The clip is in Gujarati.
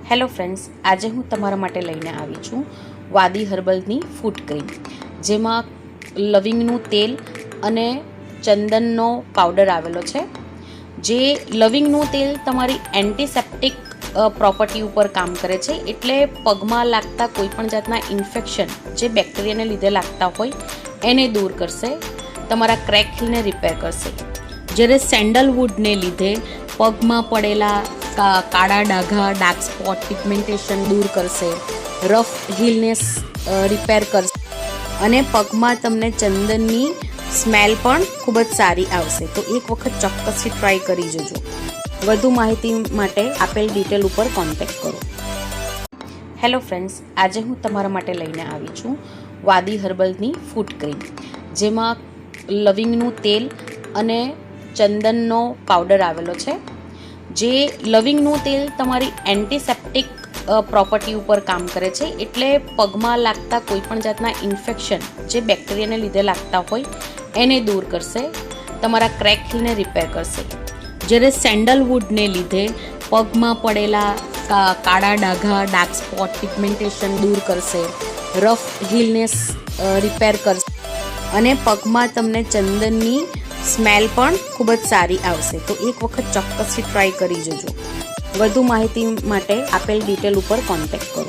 હેલો ફ્રેન્ડ્સ, આજે હું તમારા માટે લઈને આવી છું વાદી હર્બલની ફૂટ ક્રીમ, જેમાં લવિંગનું તેલ અને ચંદનનો પાવડર આવેલો છે. જે લવિંગનું તેલ તમારી એન્ટીસેપ્ટિક પ્રોપર્ટી ઉપર કામ કરે છે, એટલે પગમાં લાગતા કોઈપણ જાતના ઇન્ફેક્શન જે બેક્ટેરિયાને લીધે લાગતા હોય એને દૂર કરશે, તમારા ક્રેક હીલને રિપેર કરશે. જ્યારે સેન્ડલવુડને લીધે પગમાં પડેલા કાળા ડાઘા, ડાર્ક સ્પોટ, પિગમેન્ટેશન દૂર કરશે, રફ હીલને રિપેર કરશે અને પગમાં તમને ચંદનની સ્મેલ પણ ખૂબ જ સારી આવશે. તો એક વખત ચોક્કસથી ટ્રાય કરી જજો. વધુ માહિતી માટે આપેલ ડિટેલ ઉપર કોન્ટેક્ટ કરો. હેલો ફ્રેન્ડ્સ, આજે હું તમારા માટે લઈને આવી છું વાદી હર્બલની ફૂટ ક્રીમ, જેમાં લવિંગનું તેલ અને ચંદનનો પાવડર આવેલો છે. જે લવિંગનું તેલ તમારી એન્ટીસેપ્ટિક પ્રોપર્ટી ઉપર કામ કરે છે, એટલે પગમાં લાગતા કોઈપણ જાતના ઇન્ફેક્શન જે બેક્ટેરિયાને લીધે લાગતા હોય એને દૂર કરશે, તમારા ક્રેક હીલને રિપેર કરશે. જ્યારે સેન્ડલવુડને લીધે પગમાં પડેલા કાળા ડાઘા, ડાર્ક સ્પોટ, પિગમેન્ટેશન દૂર કરશે, રફ હીલને રિપેર કરશે અને પગમાં તમને ચંદનની સ્મેલ પણ ખૂબ જ સારી આવશે. તો એક વખત ચોક્કસથી ટ્રાય કરી જજો. વધુ માહિતી માટે આપેલ ડિટેલ ઉપર કોન્ટેક્ટ કરો.